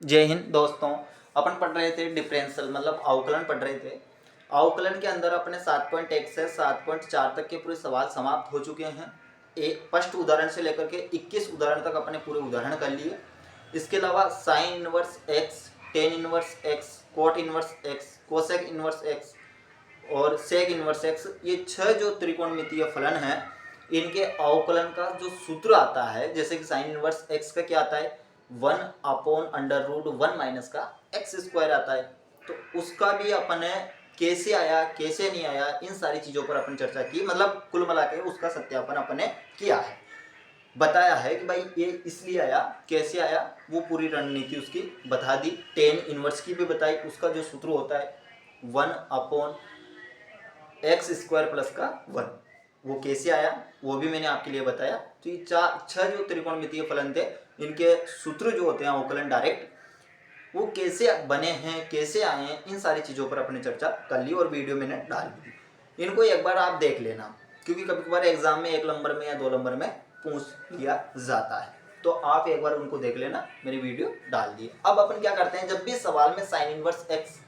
जय हिंद दोस्तों। अपन पढ़ रहे थे डिफरेंशियल मतलब अवकलन पढ़ रहे थे। अवकलन के अंदर अपने 7.1 से 7.4 तक के पूरे सवाल समाप्त हो चुके हैं। एक फर्स्ट उदाहरण से लेकर के 21 उदाहरण तक अपने पूरे उदाहरण कर लिए। इसके अलावा sign inverse x, tan inverse x, cot inverse x, cosec inverse x और सेक इनवर्स एक्स, ये 6 जो त्रिकोणमितीय फलन हैं इनके अवकलन का जो सूत्र आता है, जैसे कि साइन इनवर्स एक्स का क्या आता है, 1/√1 माइनस का एक्स स्क्वायर आता है। तो उसका भी अपन ने कैसे आया कैसे नहीं आया इन सारी चीज़ों पर अपन चर्चा की, मतलब कुल मिला के उसका सत्यापन अपन ने किया है, बताया है कि भाई ये इसलिए आया कैसे आया, वो पूरी रणनीति उसकी बता दी। टेन इनवर्स की भी बताई, उसका जो सूत्र होता है 1/x² प्लस का 1, वो कैसे आया वो भी मैंने आपके लिए बताया। तो ये 6 जो त्रिकोणमितीय फलन थे इनके सूत्र जो होते हैं अवकलन डायरेक्ट, वो कैसे बने हैं कैसे आए हैं, इन सारी चीज़ों पर अपने चर्चा कर ली और वीडियो मैंने डाल दी। इनको एक बार आप देख लेना, क्योंकि कभी कभार एग्जाम में 1 नंबर में या 2 नंबर में पूछ लिया जाता है, तो आप एक बार उनको देख लेना, मेरी वीडियो डाल दी। अब अपन क्या करते हैं, जब भी सवाल में साइन इनवर्स एक्स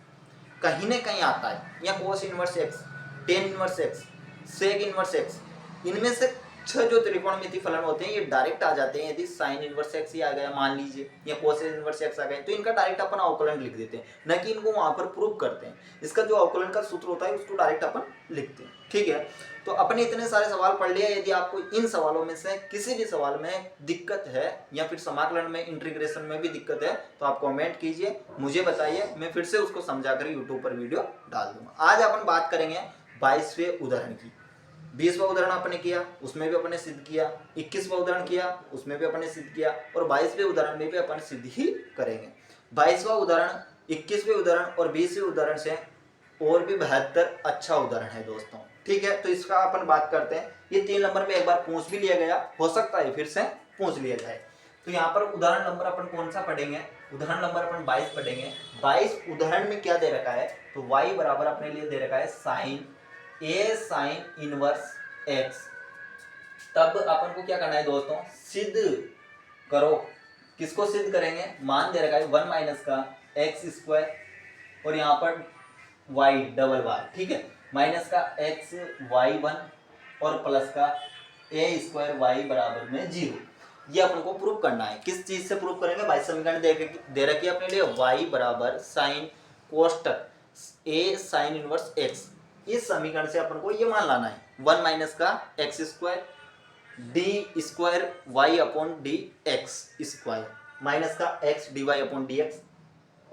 कहीं ना कहीं आता है, या cos inverse x, tan inverse x, sec inverse x, इनमें से 6 जो त्रिकोणमितीय फलन होते हैं ये डायरेक्ट आ जाते हैं। यदि साइन इनवर्स एक्स ही आ गया मान लीजिए, या कोस इनवर्स एक्स आ गया, तो इनका डायरेक्ट अपन अवकलन लिख देते हैं, न कि इनको वहां पर प्रूव करते हैं। इसका जो अवकलन का सूत्र होता है उसको डायरेक्ट अपन लिखते हैं। ठीक है, तो अपने इतने सारे सवाल पढ़ लिया। यदि आपको इन सवालों में से किसी भी सवाल में दिक्कत है या फिर समाकलन में इंटीग्रेशन में भी दिक्कत है तो आप कमेंट कीजिए, मुझे बताइए, मैं फिर से उसको समझा कर यूट्यूब पर वीडियो डाल दूंगा। आज अपन बात करेंगे 22वें उदाहरण की। 20वां उदाहरण अपने किया, उसमें भी अपने सिद्ध किया। 21वां उदाहरण किया, उसमें भी अपने सिद्ध किया, और 22वें उदाहरण में भी अपन सिद्ध ही करेंगे। 22वां उदाहरण, 21वें उदाहरण और 20वें उदाहरण से और भी बेहतर अच्छा उदाहरण है दोस्तों। ठीक है, तो इसका अपन बात करते हैं। ये 3 नंबर में एक बार पूछ भी लिया गया, हो सकता है फिर से पूछ लिया जाए। तो यहाँ पर उदाहरण नंबर अपन कौन सा पढ़ेंगे, उदाहरण नंबर अपन 22 पढ़ेंगे। 22 उदाहरण में क्या दे रखा है, तो y बराबर अपने लिए दे रखा है साइन ए साइन इनवर्स एक्स। तब अपन को क्या करना है दोस्तों, सिद्ध करो। किसको सिद्ध करेंगे, मान दे रखा है 1 माइनस का x² और यहाँ पर y डबल बार, ठीक है, माइनस का x y1 और प्लस का a² y बराबर में 0। ये अपन को प्रूव करना है। किस चीज से प्रूव करेंगे, भाई समीकरण दे रखी है अपने लिए, y बराबर साइन कोष्टक a साइन इनवर्स x। इस समीकरण से अपन को ये मान लाना है 1 माइनस का x² d² y upon d x square minus का x dy upon d x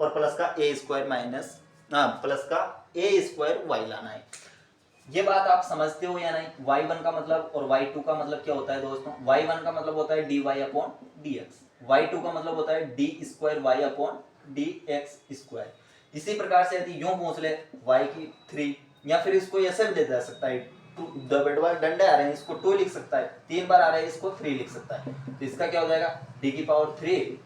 और प्लस का a² माइनस प्लस का a² y लाना है। ये बात आप समझते हो या नहीं, y1 का मतलब और y2 का मतलब क्या होता है दोस्तों, y1 का मतलब होता है dy अपॉन dx, y2 का मतलब होता है d² y अपॉन dx²। इसी प्रकार से यदि यूं पूछ ले y की 3, या फिर इसको ऐसे भी दे जा सकता है, डंडे आ रहे हैं इसको 2 लिख सकता है, 3 बार आ रहा है इसको 3 लिख सकता है। तो इसका क्या हो जाएगा d की पावर 3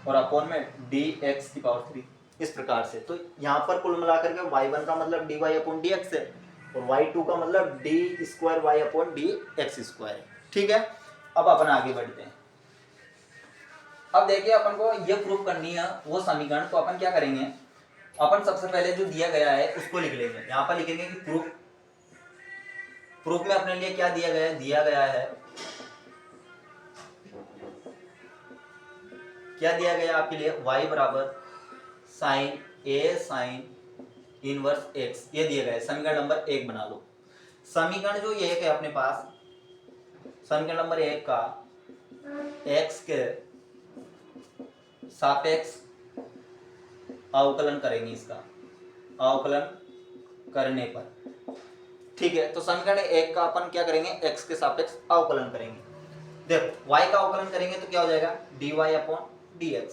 और अपॉन में dx की पावर 3, इस प्रकार से। तो यहाँ पर कुल मिलाकर के y1 का मतलब dy अपॉन dx है और y2 का मतलब d² y अपॉन dx² है। ठीक है, अब अपन आगे बढ़ते हैं। अब देखिए अपन को ये प्रूफ करनी है वो समीकरण, तो अपन क्या करेंगे, अपन सबसे पहले जो दिया गया है उसको लिख लेंगे। यहाँ पर लिखेंगे कि प्रूफ में अपने लिए क्या दिया गया है, क्या दिया गया आपके लिए, y बराबर साइन ए साइन इनवर्स एक्स, ये दिया गया है। समीकरण नंबर 1 बना लो। समीकरण जो एक है अपने पास, समीकरण नंबर 1 का x के सापेक्ष अवकलन करेंगे, इसका अवकलन करने पर। ठीक है, तो समीकरण 1 का अपन क्या करेंगे, x के सापेक्ष अवकलन करेंगे। देखो y का अवकलन करेंगे तो क्या हो जाएगा dy अपॉन dx।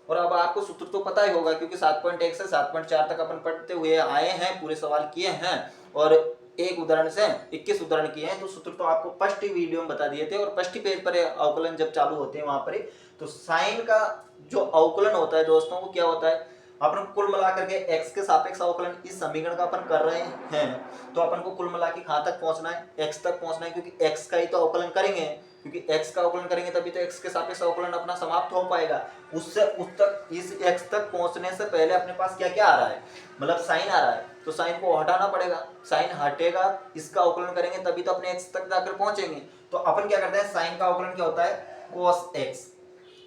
और अब आपको सूत्र तो पता ही होगा, क्योंकि 7.1 से 7.4 तक अपन पढ़ते हुए आए हैं, पूरे सवाल किए हैं और एक उदाहरण से 21 उदाहरण किए हैं। तो सूत्र तो आपको फर्स्ट ही वीडियो में बता दिए थे और फर्स्ट ही पेज पर अवकलन जब चालू होते हैं वहां पर ही। तो साइन का जो अवकलन होता है दोस्तों वो क्या होता है, अपन कुल मिला करके x के सापेक्ष अवकलन इस समीकरण का अपन कर रहे हैं, तो अपन को कुल मिला के कहाँ तक पहुंचना है, x तक पहुंचना है, क्योंकि x का ही तो अवकलन करेंगे। क्योंकि x का अवकलन करेंगे तभी तो x के सापेक्ष अवकलन अपना समाप्त हो पाएगा। उससे उस तक इस x तक पहुंचने से पहले अपने पास क्या क्या आ रहा है, मतलब साइन आ रहा है, तो साइन को हटाना पड़ेगा। साइन हटेगा, इसका अवकलन करेंगे तभी तो अपने x तक जाकर पहुंचेंगे। तो अपन क्या करते हैं, साइन का अवकलन क्या होता है, cos x,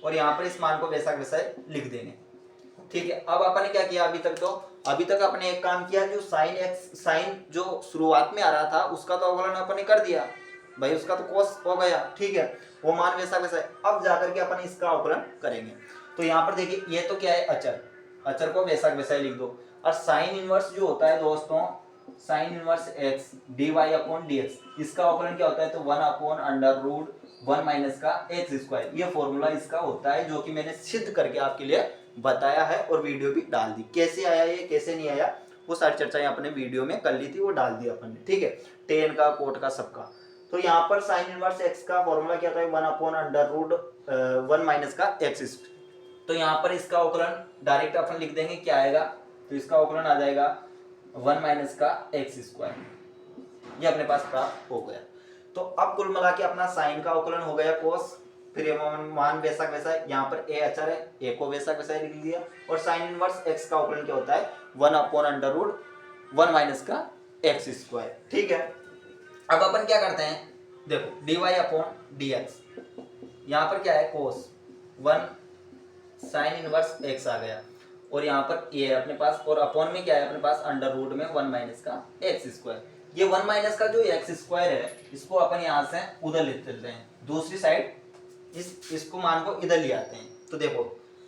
और यहाँ पर इस मान को वैसा वैसा लिख देंगे। ठीक है, अब अपन ने क्या किया अभी तक अपने एक काम किया, जो साइन जो शुरुआत में आ रहा था उसका तो अवकलन अपन ने कर दिया भाई, उसका तो कोस हो गया। ठीक है, वो मान वैसा वैसा है। अब जाकर के अपन इसका अवकलन करेंगे। तो यहाँ पर देखिए, ये तो क्या है, अचर को वैसा वैसा ही लिख दो। और साइन इनवर्स जो होता है दोस्तों, sine inverse x d y upon d x, इसका अवकलन क्या होता है, तो 1/√1 माइनस का एक्स स्क्वायर, ये फॉर्मूला इसका होता है, जो कि मैंने सिद्ध करके आपके लिए बताया है और वीडियो भी डाल दी। कैसे आया ये, कैसे नहीं आया, वो सारी चर्चाएं अपने वीडियो में कर ली थी, वो डाल दी अपन ने। ठीक है, टेन का, कोट का, सबका। तो यहाँ पर साइन इनवर्स एक्स का फॉर्मूला क्या होता है, 1/√1 माइनस का एक्स। तो यहाँ पर इसका अवकलन डायरेक्ट अपन लिख देंगे, क्या आएगा, तो इसका अवकलन आ जाएगा 1 माइनस का एक्स स्क्वायर, ये अपने पास प्राप्त हो गया। तो अब कुल मिला के अपना साइन का अवकलन हो गया कोस, फिर ये मान वैसा वैसा है, यहाँ पर ए अचर है, ए को वैसा वैसा लिख दिया। और साइन इनवर्स एक्स का अवकलन क्या होता है, 1/√1 माइनस का एक्स स्क्वायर। ठीक है, अब अपन क्या करते हैं, देखो d y upon d x, यहाँ पर क्या है कोस 1 साइन इनवर्स एक्स आ गया, और यहाँ पर ये है अपने पास, और अपॉन में क्या है अपने पास, अंडर रूट में 1 माइनस का एक्स स्क्वायर। ये 1 माइनस का जो एक्स स्क्वायर है, इसको अपन यहाँ से उधर लेते हैं, दूसरी साइड इसको मान को इधर ले आते हैं। तो देखो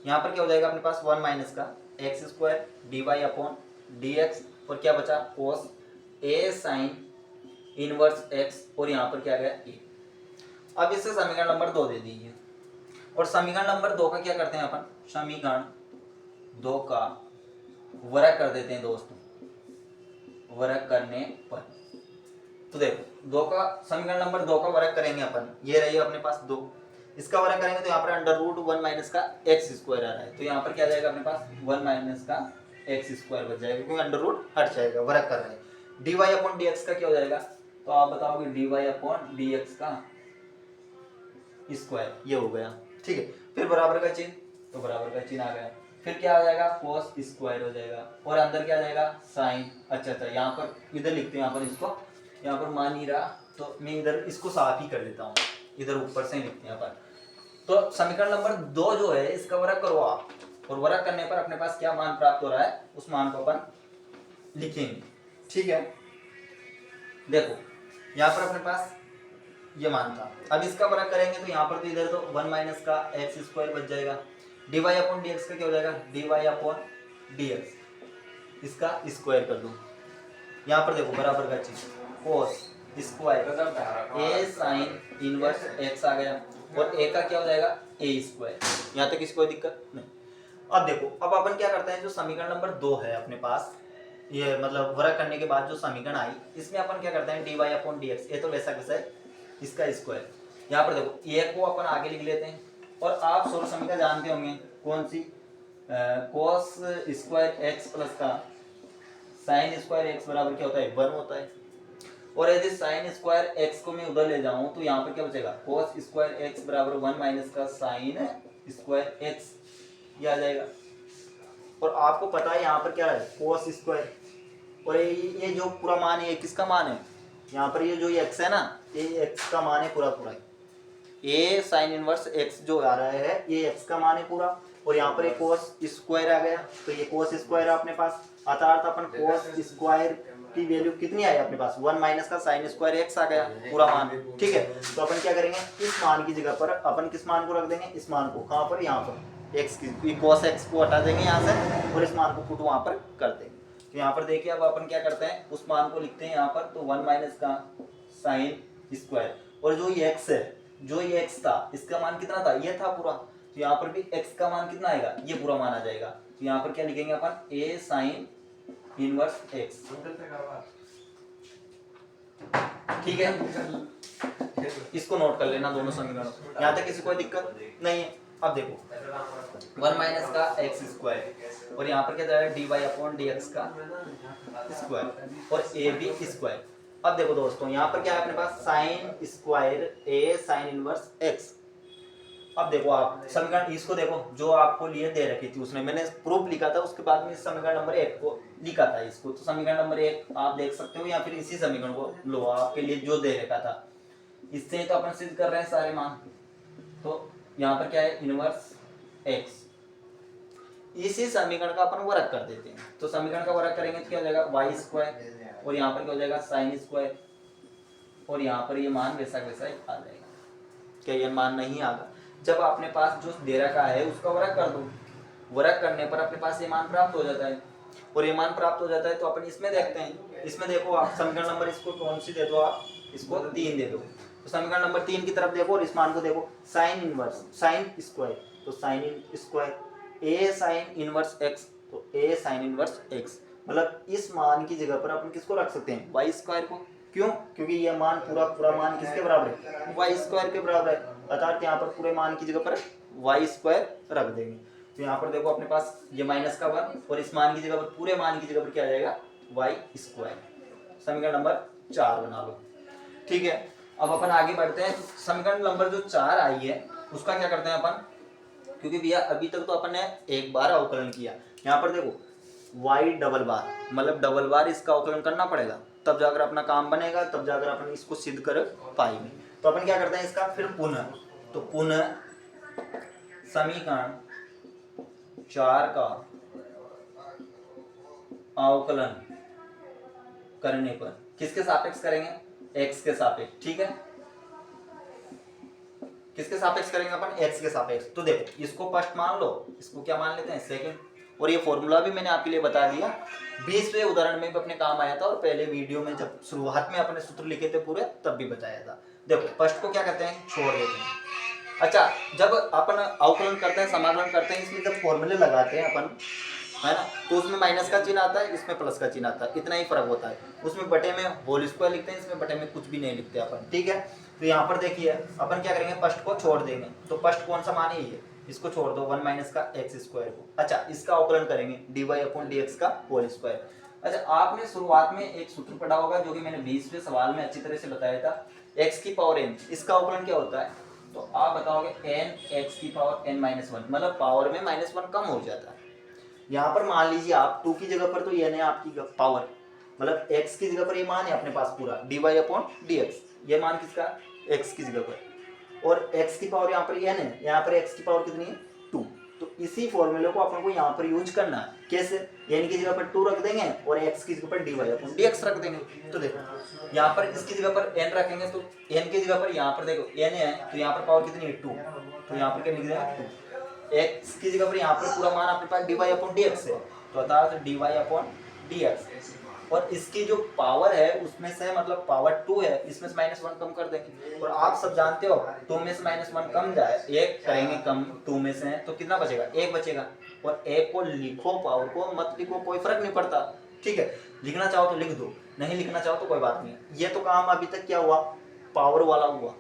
यहाँ पर क्या हो जाएगा अपने पास, 1 माइनस का x square d y upon d x, और क्या बचा, cos a sine inverse x, और यहाँ पर क्या गया ए। अब इससे समीकरण नंबर 2 दे दीजिए, और समीकरण नंबर 2 का क्या करते हैं अपन, समीकरण 2 का वर्ग कर देते हैं दोस्तों, वर्ग करने पर। तो देखो समीकरण नंबर 2 का वर्ग करेंगे अपन, ये रही अपने पास 2, इसका वर्ग करेंगे तो यहाँ पर अंडर√1 माइनस का एक्स स्क्वायर आ रहा है, तो यहाँ पर क्या जाएगा अपने पास 1 माइनस का एक्स स्क्वायर बच जाएगा, क्योंकि अंडर रूट हट जाएगा, वर्ग कर रहे हैं। D y upon d x का क्या हो जाएगा, तो आप बताओगे d y upon d x का स्क्वायर, ये हो गया। ठीक है, फिर बराबर का चिन्ह, तो बराबर का चिन्ह आ गया, फिर क्या आ जाएगा, कोस स्क्वायर हो जाएगा, और अंदर क्या आ जाएगा, साइन। अच्छा, यहाँ पर इधर लिखते हैं, यहाँ पर इसको, यहाँ पर मान नहीं रहा तो मैं इधर इसको साफ ही कर देता हूँ, इधर ऊपर से लिखते हैं अपन। तो समीकरण नंबर 2 जो है, इसका वर्ग करो आप, और वर्ग करने पर अपने पास क्या मान प्राप्त हो रहा है, उस मान को अपन लिखेंगे। ठीक है, देखो यहाँ पर अपने पास ये मान था, अब इसका वर्ग करेंगे तो यहाँ पर तो इधर तो 1 माइनस का एक्स स्क्वायर बच जाएगा, d y upon d x का क्या हो जाएगा, d y upon d x, इसका स्क्वायर कर दो। यहाँ पर देखो बराबर का चीज, cos square a sine inverse x आ गया, और ए का क्या हो जाएगा, ए स्क्वायर। यहाँ तक इसको कोई दिक्कत नहीं। अब देखो, अब अपन क्या करते हैं, जो समीकरण नंबर 2 है अपने पास, ये मतलब वर्ग करने के बाद जो समीकरण आई, इसमें अपन क्या करते हैं, d y upon d x, ये तो वैसा वैसा है, इसका स्क्वायर। यहाँ पर देखो ए को अपन आगे लिख लेते हैं, और आप सोलह समीकरण जानते होंगे, कौन सी, कोस स्क्वायर एक्स प्लस का साइन स्क्वायर एक्स बराबर क्या होता है, 1 होता है। और यदि साइन स्क्वायर एक्स को मैं उधर ले जाऊं तो यहाँ पर क्या बचेगा, कोस स्क्वायर एक्स बराबर 1 माइनस का साइन स्क्वायर एक्स, ये आ जाएगा। और आपको पता है यहाँ पर क्या है, कोस स्क्वायर, और ये जो पूरा मान है, किसका मान है, यहाँ पर ये जो ये एक्स है ना, ये एक्स का मान है पूरा पूरा, ये साइन इनवर्स एक्स जो आ रहा है, ये एक्स का मान है पूरा, और यहाँ पर एक कोस स्क्वायर आ गया, तो ये कोस स्क्वायर है अपने पास, अर्थात अपन कोस स्क्वायर की वैल्यू कितनी आई अपने पास, 1 माइनस का साइन स्क्वायर एक्स आ गया पूरा मान। ठीक है, तो अपन क्या करेंगे, इस मान की जगह पर अपन किस मान को रख देंगे, इस मान को, कहाँ पर, यहाँ पर एक्स की, कोस एक्स को हटा देंगे यहाँ से, और इस मान को पुट वहाँ पर कर देंगे। तो यहाँ पर देखिए, अब अपन क्या करते हैं, उस मान को लिखते हैं यहाँ पर, तो 1 माइनस का साइन स्क्वायर, और जो ये एक्स है, जो ये एक्स था, इसका मान कितना था, ये था पूरा, तो यहाँ पर भी एक्स का मान कितना आएगा, ये पूरा मान आ जाएगा। तो यहाँ पर क्या लिखेंगे अपन, ए साइन इनवर्स एक्स। ठीक है, इसको नोट कर लेना दोनों समीकरण, यहाँ तक किसी कोई दिक्कत नहीं है। अब देखो 1 माइनस का एक्स स्क्वायर, और यहाँ पर क्या जाएगा, d y upon d x का स्क्वायर, और ए बी स्क्वायर। अब देखो दोस्तों, यहाँ पर क्या है अपने पास, sine square a sine inverse x. अब देखो आप समीकरण इसको देखो, जो आपको लिए दे रखी थी उसने, मैंने प्रूफ लिखा था, उसके बाद में इस समीकरण नंबर 1 को लिखा था इसको, तो समीकरण नंबर 1 आप देख सकते हो, या फिर इसी समीकरण को लो आपके लिए जो दे रखा था, इससे तो अपन सिद्ध कर रहे हैं सारे मान। तो यहाँ पर क्या है, इनवर्स एक्स, इसी समीकरण का अपन वर्ग कर देते हैं। तो समीकरण का वर्ग करेंगे तो क्या हो जाएगा, वाई स्क्वायर, और यहाँ पर क्या हो जाएगा, साइन स्क्वायर, और यहाँ पर ये मान वैसा वैसा ही आ जाएगा। क्या ये मान नहीं आगा? जब अपने पास जो दे रखा है उसका वर्ग कर दो, वर्ग करने पर अपने पास ये मान प्राप्त हो जाता है, और ये मान प्राप्त हो जाता है तो अपन इसमें देखते हैं। इसमें देखो आप समीकरण नंबर इसको कौन सी दे दो, आप इसको 3 दे दो, तो समीकरण नंबर 3 की तरफ देखो और इस मान को देखो, साइन इनवर्स साइन स्क्वायर, तो sine square a sine inverse x, तो ए साइन इनवर्स एक्स, मतलब इस मान की जगह पर अपन किसको रख सकते हैं, वाई स्क्वायर को। क्यों? क्योंकि ये मान पूरा मान किसके बराबर है, वाई स्क्वायर के बराबर है, अर्थात यहाँ पर पूरे मान की जगह पर वाई स्क्वायर रख देंगे। तो यहाँ पर देखो अपने पास ये माइनस का 1, और इस मान की जगह पर, पूरे मान की जगह पर क्या आ जाएगा, वाई स्क्वायर। समीकरण नंबर 4 बना लो। ठीक है, अब अपन आगे बढ़ते हैं। समीकरण नंबर जो 4 आई है उसका क्या करते हैं अपन, क्योंकि भैया अभी तक तो अपन ने एक बार अवकलन किया, यहाँ पर देखो वाई डबल बार, मतलब डबल बार इसका अवकलन करना पड़ेगा, तब जाकर अपना काम बनेगा, तब जाकर अपन इसको सिद्ध कर पाएंगे। तो अपन क्या करते हैं इसका फिर पुनः, तो पुनः समीकरण 4 का अवकलन करने पर किसके सापेक्ष करेंगे, x के सापेक्ष। ठीक है, किसके सापेक्ष करेंगे अपन, x के सापेक्ष। तो देखो इसको फर्स्ट मान लो, इसको क्या मान लेते हैं, सेकंड, और ये फॉर्मूला भी मैंने आपके लिए बता दिया, 20वें उदाहरण में भी अपने काम आया था, और पहले वीडियो में जब शुरुआत में अपने सूत्र लिखे थे पूरे तब भी बताया था। देखो फर्स्ट को क्या करते हैं, छोड़ देते हैं। अच्छा, जब अपन अवकलन करते हैं, समाकलन करते हैं, इसमें जब फॉर्मूले लगाते हैं अपन, है ना, तो उसमें माइनस का चिन्ह आता है, इसमें प्लस का चिन्ह आता है, इतना ही फर्क होता है। उसमें बटे में होल स्क्वायर लिखते हैं, इसमें बटे में कुछ भी नहीं लिखते अपन। ठीक है, तो यहाँ पर देखिए अपन क्या करेंगे, फर्स्ट को छोड़ देंगे, तो फर्स्ट कौन सा मान है, ये इसको छोड़ दो, 1 माइनस का एक्स स्क्वायर को। अच्छा, इसका अवकलन करेंगे d y upon d x का होल स्क्वायर। अच्छा, आपने शुरुआत में एक सूत्र पढ़ा होगा जो कि मैंने 20वें सवाल में अच्छी तरह से बताया था, एक्स की पावर एन, इसका अवकलन क्या होता है, तो आप बताओगे एन एक्स की पावर एन माइनस 1, मतलब पावर में -1 कम हो जाता है। यहाँ पर मान लीजिए आप 2 की जगह पर तो ये है आपकी पावर, मतलब x की जगह पर ये मान है अपने पास पूरा d y upon d x, ये मान किसका, x की जगह पर, और x की पावर यहाँ पर n है, यहाँ पर x की पावर कितनी है, 2। तो इसी फॉर्मूले को अपन को यहाँ पर यूज करना है। कैसे, n की जगह पर 2 रख देंगे और x की जगह पर d y upon d x रख देंगे। तो देखो यहाँ पर इसकी जगह पर n रखेंगे, तो n की जगह पर यहाँ पर देखो n है, तो यहाँ पर पावर कितनी है, 2, तो यहाँ पर क्या लिख देंगे 2। x की जगह पर यहाँ पर पूरा मान अपने पास d y upon d x है, तो अर्थात d y upon d x, और इसकी जो पावर है उसमें से मतलब पावर 2 है, इसमें से -1 कम कर देंगे। और आप सब जानते हो 2 में से -1 कम जाए, 1 करेंगे कम 2 में से, तो कितना बचेगा, 1 बचेगा। और 1 को लिखो, पावर को मत लिखो, कोई फर्क नहीं पड़ता। ठीक है, लिखना चाहो तो लिख दो, नहीं लिखना चाहो तो कोई बात नहीं। ये तो काम अभी तक क्या हुआ, पावर वाला हुआ।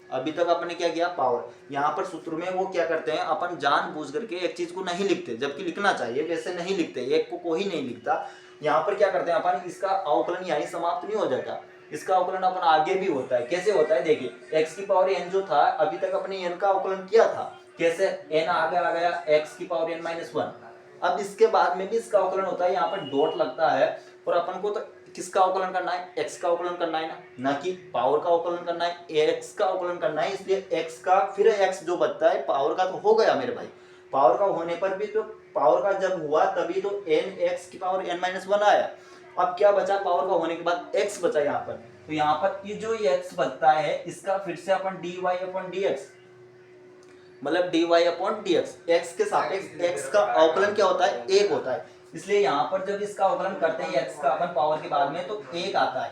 अभी तक आपने क्या किया, पावर। यहाँ पर सूत्र में वो क्या करते हैं, अपन जानबूझ करके एक चीज को नहीं लिखते, जबकि लिखना चाहिए वैसे नहीं लिखते, एक को कोई नहीं लिखता। यहाँ पर क्या करते हैं अपन, इसका अवकलन यहीं समाप्त नहीं हो जाता, इसका अवकलन अपन आगे भी होता है। कैसे होता है, देखिए x की पावर n जो था, अभी तक अपने n का अवकलन किया था, कैसे, n आगे आ गया x की पावर n माइनस 1। अब इसके बाद में भी इसका अवकलन होता है, यहाँ पर डॉट लगता है, और अपन को तो किसका अवकलन करना है, x का अवकलन करना है ना कि पावर का अवकलन करना है, x का अवकलन करना है। इसलिए x का फिर x जो बचता है, पावर का तो हो गया मेरे भाई, पावर का होने पर भी तो पावर का जब हुआ तभी तो n x की पावर n माइनस 1 आया। अब क्या बचा, पावर का होने के बाद x बचा यहाँ पर, तो यहाँ पर ये जो x बचता है इसका फिर से अपन d y upon d x, मतलब d y upon d x, x के सापेक्ष x का अवकलन क्या होता है, 1 होता है। इसलिए यहाँ पर जब इसका अवकलन करते हैं x का अपन पावर के बाद में, तो 1 आता है।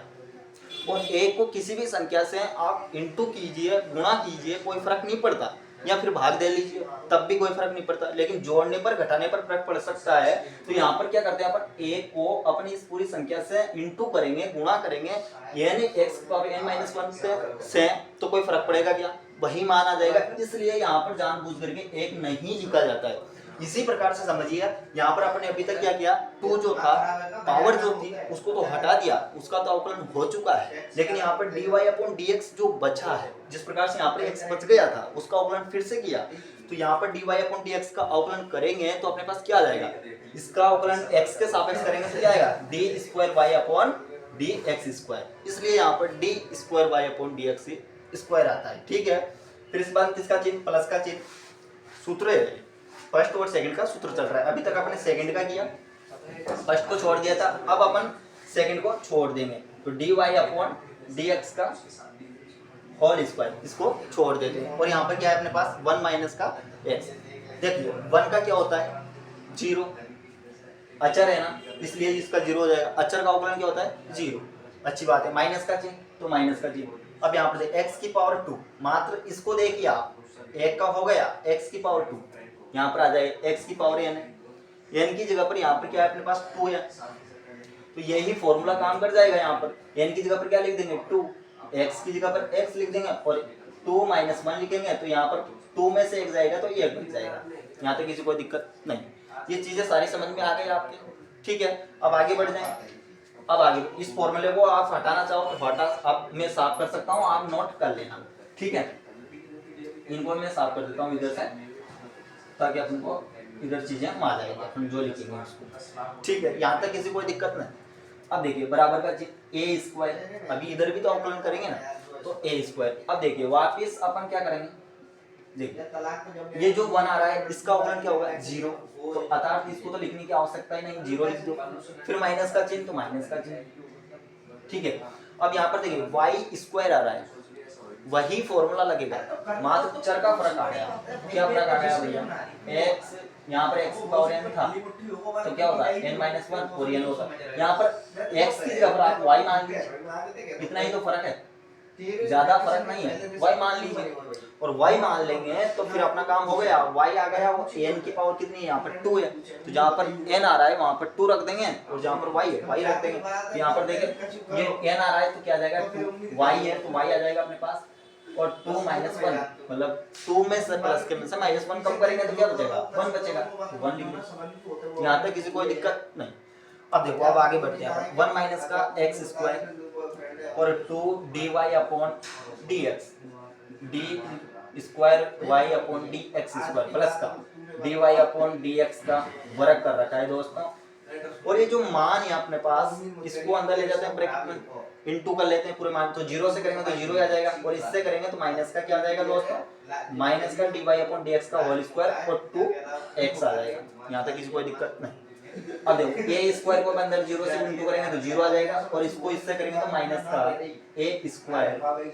और 1 को किसी भी संख्या से आप इंटू कीजिए, गुणा कीजिए, कोई फर्क नहीं पड़ता, या फिर भाग दे लीजिए तब भी कोई फर्क नहीं पड़ता, लेकिन जोड़ने पर घटाने पर फर्क पड़ सकता है। तो यहाँ पर क्या करते हैं अपन, 1 को अपनी इस पूरी संख्या से इंटू करेंगे, गुणा करेंगे, यानी x पावर n माइनस 1 से तो कोई फर्क पड़ेगा क्या, वही मान आ जाएगा। इसलिए यहाँ पर जानबूझ करके 1 नहीं लिखा जाता है। इसी प्रकार से समझिए, यहाँ पर आपने अभी तक क्या किया, 2 जो था पावर जो थी उसको तो हटा दिया, उसका तो अवकलन हो चुका है, लेकिन यहाँ पर dy/dx जो बचा है, जिस प्रकार से यहाँ पर x बच गया था उसका अवकलन फिर से किया, तो यहाँ पर dy/dx का अवकलन करेंगे तो अपने पास क्या आ जाएगा, इसका अवकलन x के सापेक्ष करेंगे तो क्या आएगा, d2y/dx², इसलिए यहाँ पर d2y/dx² आता है। ठीक है, फिर इस बार किसका चिन्ह, प्लस का चिन्ह, सूत्र है फर्स्ट और सेकंड का सूत्र चल रहा है। अभी तक अपने सेकंड का किया, फर्स्ट को छोड़ दिया था, अब अपन सेकंड को छोड़ देंगे, तो dy/dx का होल स्क्वायर इसको छोड़ देते हैं, और यहाँ पर क्या है अपने पास 1 माइनस का x। देखिए 1 का क्या होता है, 0, अचर है ना, इसलिए इसका 0 हो जाएगा, अचर का अवकलन क्या होता है, 0, अच्छी बात है। माइनस का चिन्ह तो माइनस का चिन्ह, अब यहाँ पर x की पावर 2, मात्र इसको देखिए आप, 1 का हो गया x की पावर 2, यहाँ पर आ जाएगा x की पावर n है, n की जगह पर यहाँ पर क्या है अपने पास 2 है, तो यही फॉर्मूला काम कर जाएगा। यहाँ पर n की जगह पर क्या लिख देंगे 2, x की जगह पर x लिख देंगे, और 2 - 1 लिखेंगे, तो यहाँ पर 2 में से 1 जाएगा तो 1 बच जाएगा। यहाँ तक किसी कोई दिक्कत नहीं, ये चीजें सारी समझ में आ गई आपके। ठीक है, अब आगे बढ़ जाएं। अब आगे इस फॉर्मूले को आप हटाना चाहो तो हटा, आप मैं साफ कर सकता हूँ, आप नोट कर लेना। ठीक है, इनको मैं साफ कर देता हूँ इधर से, ताकि अपन को इधर चीजें आ जाएगी, अपन जो लिखेंगे उसको। ठीक है, यहाँ तक किसी कोई दिक्कत नहीं। अब देखिए बराबर का चिन्ह a², अभी इधर भी तो अवकलन करेंगे ना, तो a²। अब देखिए वापिस अपन क्या करेंगे, देखिए ये जो 1 आ रहा है इसका अवकलन क्या होगा, 0, तो अर्थात इसको तो लिखने की आवश्यकता ही नहीं, 0 लिख दो। फिर माइनस का चिन्ह तो माइनस का चिन्ह। ठीक है, अब यहाँ पर देखिए y² आ रहा है, वही फॉर्मूला लगेगा, मात्र चर का फर्क आ गया। क्या फर्क आ गया भैया, x, यहाँ पर x की पावर n था तो क्या होगा n-1 और n होगा, यहाँ पर x की जगह पर आप y मान लीजिए, इतना ही तो फर्क है, ज्यादा फर्क नहीं है, y मान लीजिए, और y मान लेंगे तो फिर अपना काम हो गया, y आ गया, वो n की पावर कितनी है, यहाँ पर 2 है, तो जहाँ पर n आ रहा है वहाँ पर 2 रख देंगे, और जहाँ पर y है y रख देंगे। तो यहाँ पर देखें ये n आ रहा है तो क्या आ जाएगा 2, y है तो y आ जाएगा अपने पास, और 2 - 1 मतलब 2 में से प्लस के में से -1 कम करेंगे तो क्या बचेगा, 1 बचेगा, तो 1 लिख दो। यहाँ तक किसी कोई दिक्कत नहीं। अब देखो अब आगे बढ़ते हैं, 1 माइनस का x² और 2 dy/dx, d²y/dx² प्लस का dy/dx का वर्ग कर रखा है दोस्तों, और ये जो मान है अपने पास इसको अंदर ले जाते हैं ब्रैकेट में, इनटू कर लेते हैं पूरे मान, तो 0 से करेंगे तो 0 आ जाएगा, और इससे करेंगे तो माइनस का क्या आ जाएगा दोस्तों, माइनस का dy/dx का होल स्क्वायर और 2x आ जाएगा। यहाँ तक किसी कोई दिक्कत नहीं। अब देखो a² को अंदर 0 से इनटू करेंगे तो 0 आ जाएगा, और इसको इससे करेंगे तो माइनस का a²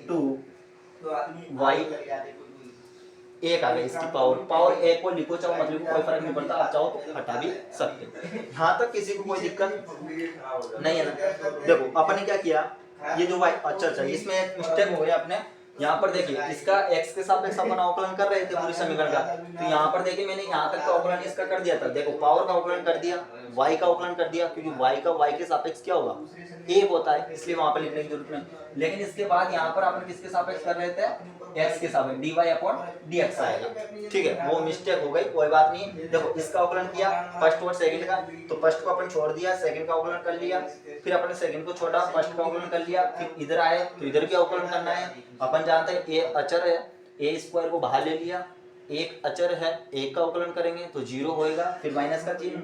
2y 1 आ गया, इसकी पावर 1 को लिखो चाहो मतलब कोई फर्क नहीं पड़ता, आप चाहो तो हटा भी सकते। यहाँ तक किसी को कोई दिक्कत नहीं है ना। देखो अपन ने क्या किया, ये जो y, अच्छा इसमें एक मिस्टेक हो गया अपने, यहाँ पर देखिए इसका x के सापेक्ष अपन अवकलन कर रहे थे पूरी समीकरण का, तो यहाँ पर देखिए मैंने यहाँ तक का अवकलन इसका कर दिया था, देखो पावर का अवकलन कर दिया, y का अवकलन कर दिया, क्योंकि y का y के सापेक्ष क्या होगा 1 होता है, इसलिए वहां पर लिखने की जरूरत नहीं। लेकिन इसके बाद यहाँ पर अपन किसके सापेक्ष कर रहे थे, x के सापेक्ष dy/dx आएगा। ठीक है, वो मिस्टेक हो गई, कोई बात नहीं। देखो इसका अवकलन किया फर्स्ट और सेकंड का, तो फर्स्ट को अपन छोड़ दिया, सेकंड का अवकलन कर लिया, फिर अपन सेकंड को छोड़ा, फर्स्ट का अवकलन कर लिया, फिर इधर आए तो इधर के अवकलन करना है। अपन जानते हैं a अचर है, a² को बाहर ले लिया, एक अचर है, एक का अवकलन करेंगे तो 0 होएगा, फिर माइनस का चिन्ह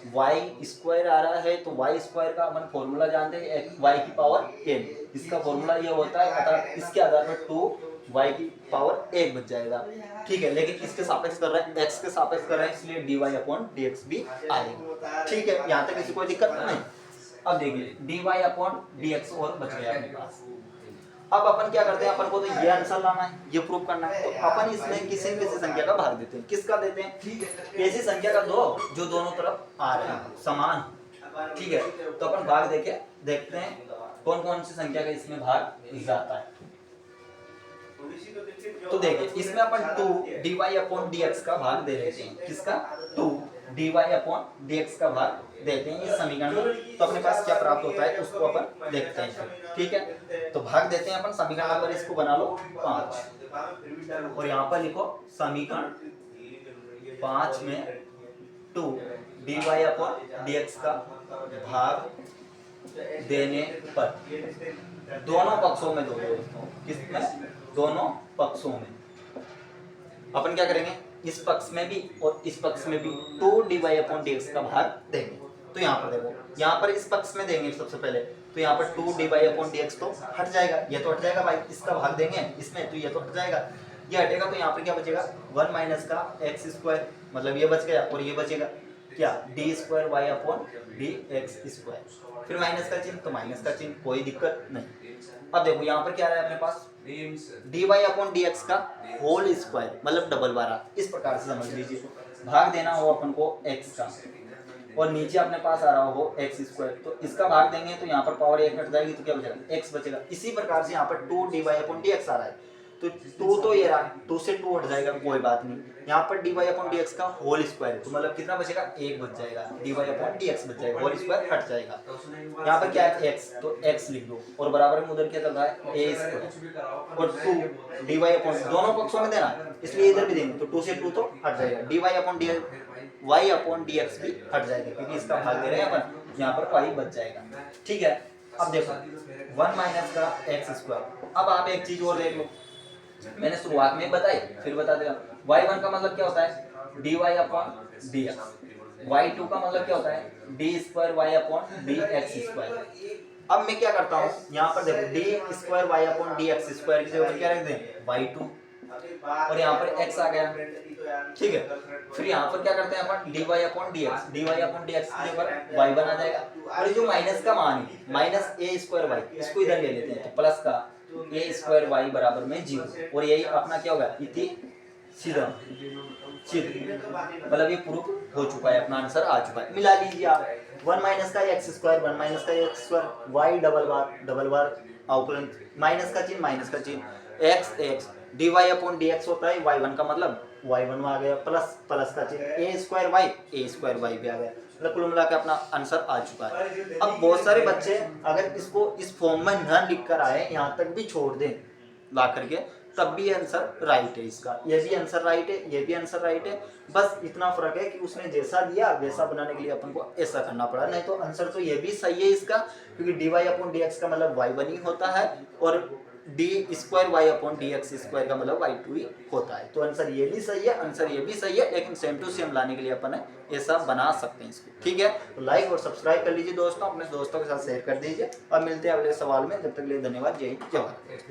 y² आ रहा है, तो y² का अपन फॉर्मूला जानते हैं y की पावर n, इसका फॉर्मूला ये होता है, अर्थात इसके आधार पर 2y की पावर 1 बच जाएगा। ठीक है, लेकिन इसके सापेक्ष कर रहे हैं, x के सापेक्ष कर रहे हैं, इसलिए dy/dx भी आएगा। ठीक है, यहाँ तक किसी कोई दिक्कत नहीं। अब देखिए dy/dx और बच गया अपने पास। अब अपन क्या करते हैं, अपन को तो ये आंसर लाना है, ये प्रूव करना है, तो अपन इसमें किसी न किसी संख्या का भाग देते हैं। किसका देते हैं, ऐसी संख्या का दो जो दोनों तरफ आ रहे हैं समान। ठीक है, तो अपन भाग देखते हैं कौन कौन सी संख्या का इसमें भाग जाता है। तो देखिए इसमें अपन 2 dy/dx का भाग दे देते हैं, किसका 2 dy/dx का भाग देते हैं इस समीकरण में, तो अपने पास क्या प्राप्त होता है उसको अपन देखते हैं। ठीक है, तो भाग देते हैं अपन समीकरण नंबर, इसको बना लो 5, और यहाँ पर लिखो समीकरण 5 में 2 dy अपॉन dx का भाग देने पर दोनों पक्षों में दो दोस्तों, किसमें? दोनों पक्षों में अपन क्या करेंगे, इस पक्ष में भी और इस पक्ष में भी 2 dy अपॉन dx का भाग देंगे। तो यहाँ पर देखो, यहाँ पर इस पक्ष में देंगे सबसे पहले, तो यहाँ पर 2 dy अपॉन dx तो हट जाएगा, ये तो हट जाएगा भाई, इसका भाग देंगे इसमें तो ये तो हट जाएगा, ये हटेगा, तो यहाँ पर क्या बचेगा 1 माइनस का x स्क्वायर, मतलब ये बच गया, और ये बचेगा क्या d square y upon d x square, फिर माइनस का चिन्ह तो माइनस का चिन्ह, कोई दिक्कत नहीं। अब देखो यहाँ पर क्या रहा है अपने पास d y upon d x का होल स्क्वायर, मतलब डबल बारह, इस प्रकार से समझ लीजिए, भाग देना हो अपन को x का और नीचे अपने पास आ रहा हो एक्स स्क्वायर, तो इसका भाग देंगे तो यहाँ पर पावर एक हट जाएगी, तो क्या बचेगा x बचेगा। इसी प्रकार से यहाँ पर 2 d y upon d x आ रहा है, तो 2 तो ये रहा, 2 से 2 हट जाएगा, कोई बात नहीं। यहाँ पर d y upon d x का होल स्क्वायर, तो मतलब कितना बचेगा, 1 बच जाएगा, d y upon d x बच जाएगा, होल स्क्वायर हट जाएगा। यहाँ पर क्या है x, तो x लिख दो, और बराबर में उधर क्या चल रहा है a स्क्वायर, और 2 डी वाई अपॉन, दोनों पक्षों में देना, इसलिए इधर भी देंगे, तो 2 से 2 तो हट जाएगा, d y upon d y upon d x भी हट जाएगा, क्योंकि इसका भाग दे रहे हैं अपन, यहाँ पर पाई बच जाएगा। ठीक है, अब देखो 1 माइनस का एक्स स्क्वायर। अब आप एक चीज और देख लो, मैंने शुरुआत में बताई, फिर बता देगा, y1 का मतलब क्या होता है dy अपॉन dx, y2 का मतलब क्या होता है D square y upon d x square. अब मैं क्या करता हूँ, यहाँ पर देखो D square y upon d x square की जगह क्या रख दें y2, और यहाँ पर x आ गया, ठीक है। फिर यहाँ पर क्या करते हैं अपन dy upon dx, dy upon dx की जगह y1 आ जाएगा, और ये जो माइनस का मान है माइनस a स्क्वायर y, इसको इधर ले लेते हैं, तो प्लस का a स्क्वायर y बराबर में 0, और यही अपना क्या होगा इति सीधा चित्र, मतलब ये प्रूफ हो चुका है, अपना आंसर आ चुका है। मिला लीजिए आप 1 माइनस का एक्स स्क्वायर, 1 माइनस का एक्स स्क्वायर, y डबल बार अवकलन, माइनस का चिन्ह x x dy upon dx होता है, y1 का मतलब y1 आ गया, प्लस का चिन्ह a स्क्वायर y भी आ गया, मतलब कुल मिला के अपना आंसर आ चुका है। अब बहुत सारे बच्चे अगर इसको इस फॉर्म में न लिख कर आए, यहाँ तक भी छोड़ दें ला करके, तब भी आंसर राइट है इसका, ये भी आंसर राइट है, ये भी आंसर राइट है, बस इतना फर्क है कि उसने जैसा दिया वैसा बनाने के लिए अपन को ऐसा करना पड़ा, नहीं तो आंसर तो ये भी सही है इसका, क्योंकि d y upon d x का मतलब y1 ही होता है, और d square y upon d x square का मतलब y2 ही होता है। तो आंसर ये भी सही है, आंसर ये भी सही है, लेकिन सेम टू सेम लाने के लिए अपन ऐसा बना सकते हैं इसको। ठीक है, तो लाइक और सब्सक्राइब कर लीजिए दोस्तों, अपने दोस्तों के साथ शेयर कर दीजिए, और मिलते हैं अगले सवाल में, जब तक के लिए धन्यवाद, जय हिंद, जय भारत।